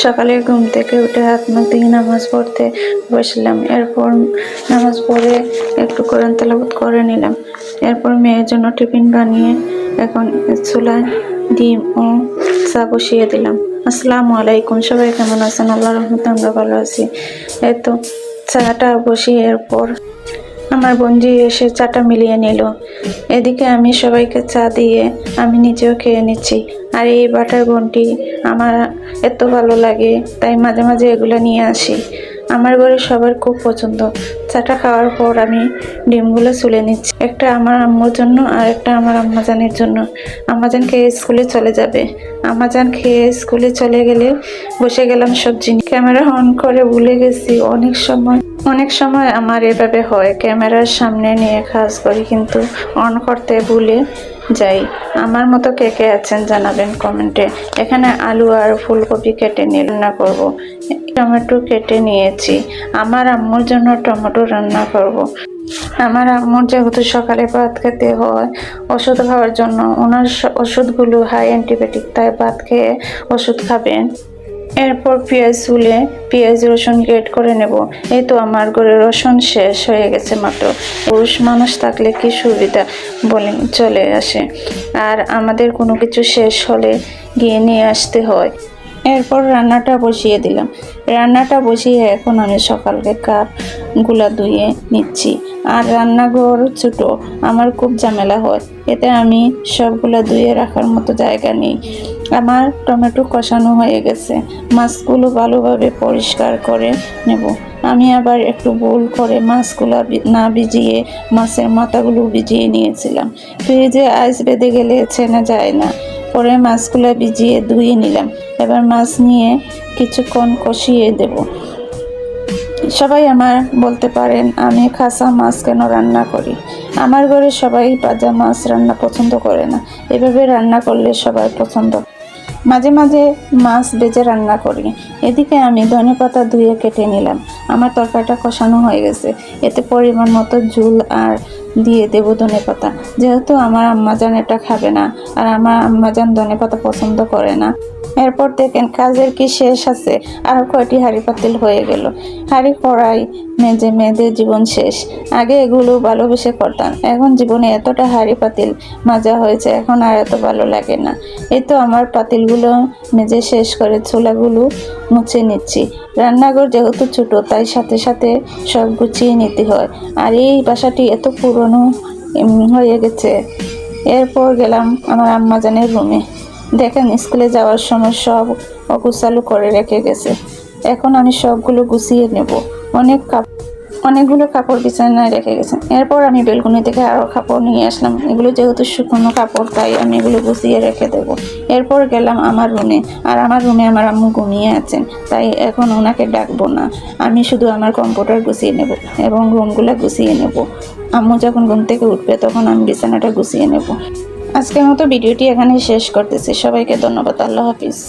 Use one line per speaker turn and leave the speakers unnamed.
সকালে ঘুম থেকে উঠে হাত মুখ দিয়ে নামাজ পড়তে বসলাম। এরপর নামাজ পড়ে একটু কোরআন তেলাওয়াত করে নিলাম। এরপর মেয়ের জন্য টিফিন বানিয়ে এখন চুলায় ডিম ও চা বসিয়ে দিলাম। আসসালামু আলাইকুম, সবাই কেমন আছেন? আল্লাহর রহমতে আমরা ভালো আছি। এই তো চাটা বসিয়ে এরপর আমার বোনজি এসে চাটা মিলিয়ে নিল। এদিকে আমি সবাইকে চা দিয়ে আমি নিজেও খেয়ে নিচ্ছি। আর এই বাটার বোনটি আমার এত ভালো লাগে, তাই মাঝে মাঝে এগুলো নিয়ে আসি। আমার ঘরে সবার খুব পছন্দ। চাটা খাওয়ার পর আমি ডিমগুলো ছুলে নিচ্ছি, একটা আমার আম্মুর জন্য আর একটা আমার আম্মাজানের জন্য। আম্মাজান খেয়ে স্কুলে চলে যাবে। আম্মাজান খেয়ে স্কুলে চলে গেলে বসে গেলাম সবজি নিয়ে। ক্যামেরা অন করে ভুলে গেছি। অনেক সময় আমার এভাবে হয়, ক্যামেরার সামনে নিয়ে কাজ করি কিন্তু অন করতে ভুলে যাই। আমার মতো কে কে আছেন জানাবেন কমেন্টে। এখানে আলু আর ফুলকপি কেটে নিয়ে রান্না করব। টমেটো কেটে নিয়েছি। আমার আম্মুর জন্য টমেটো রান্না করব। আমার আম্মুর যেহেতু সকালে ভাত খেতে হয় ওষুধ খাওয়ার জন্য, ওনার ওষুধগুলো হাই অ্যান্টিবায়োটিক, তাই ভাত খেয়ে ওষুধ খাবেন। এরপর পেঁয়াজ তুলে পেঁয়াজ রসুন গ্রেট করে নেব। এই তো আমার ঘরে রসুন শেষ হয়ে গেছে মাত্র। পুরুষ মানুষ থাকলে কি সুবিধা বলে চলে আসে, আর আমাদের কোনো কিছু শেষ হলে গিয়ে নিয়ে আসতে হয়। এরপর রান্নাটা বসিয়ে দিলাম। রান্নাটা বসিয়ে এখন আমি সকালকে কাপগুলা ধুয়ে নিচ্ছি। আর রান্নাঘর ছোটো, আমার খুব ঝামেলা হয়, এতে আমি সবগুলা ধুয়ে রাখার মতো জায়গা নেই। আমার টমেটো কষানো হয়ে গেছে। মাছগুলো ভালোভাবে পরিষ্কার করে নেব। আমি আবার একটু ভুল করে মাছগুলো না ভিজিয়ে মাছের মাথাগুলো ভিজিয়ে নিয়েছিলাম। ফ্রিজে আইস বেঁধে গেলে চেনা যায় না। পরে মাছগুলো ভিজিয়ে ধুয়ে নিলাম। এবার মাছ নিয়ে কিছুক্ষণ কষিয়ে দেব। সবাই আমার বলতে পারেন আমি কাঁচা মাছ কেন রান্না করি। আমার ঘরে সবাই ভাজা মাছ রান্না পছন্দ করে না, এভাবে রান্না করলে সবাই পছন্দ। মাঝে মাঝে মাছ ভেজে রান্না করি। এদিকে আমি ধনেপাতা ধুয়ে কেটে নিলাম। আমার তরকারিটা কষানো হয়ে গেছে। এতে পরিমাণ মতো ঝোল আর দিয়ে দেবো ধনেপাতা। যেহেতু আমার আম্মাজান এটা খাবে না, আর আমার আম্মাজান ধনেপাতা পছন্দ করে না। এরপর দেখেন কাজের কি শেষ আছে, আর কয়টি হাঁড়ি পাতিল হয়ে গেল। হাঁড়ি কড়াই মেজে মেয়েদের জীবন শেষ। আগে এগুলো ভালোবেসে করতাম, এখন জীবনে এতটা হাঁড়ি পাতিল মাজা হয়েছে, এখন আর এত ভালো লাগে না। এই তো আমার পাতিলগুলো মেজে শেষ করে চুলাগুলো মুছে নিচ্ছি। রান্নাঘর যেহেতু ছোটো, তাই সাথে সাথে সব গুছিয়ে নিতে হয়। আর এই বাসাটি এত পুরনো হয়ে গেছে। এরপর গেলাম আমার আম্মাজানের রুমে। দেখেন স্কুলে যাওয়ার সময় সব অগুছালো করে রেখে গেছে। এখন আমি সবগুলো গুছিয়ে নেব। অনেকগুলো কাপড় বিছানায় রেখে গেছে। এরপর আমি বেলকুনি থেকে আরও কাপড় নিয়ে আসলাম। এগুলো যেহেতু শুকনো কাপড়, তাই আমি এগুলো গুছিয়ে রেখে দেবো। এরপর গেলাম আমার রুমে। আর আমার রুমে আমার আম্মু ঘুমিয়ে আছেন, তাই এখন ওনাকে ডাকবো না। আমি শুধু আমার কম্পিউটার গুছিয়ে নেব এবং রুমগুলো গুছিয়ে নেব। আম্মু যখন ঘুম থেকে উঠবে তখন আমি বিছানাটা গুছিয়ে নেব। আজকের মতো ভিডিওটি এখানে শেষ করতেছি। সবাইকে ধন্যবাদ। আল্লাহ হাফিজ।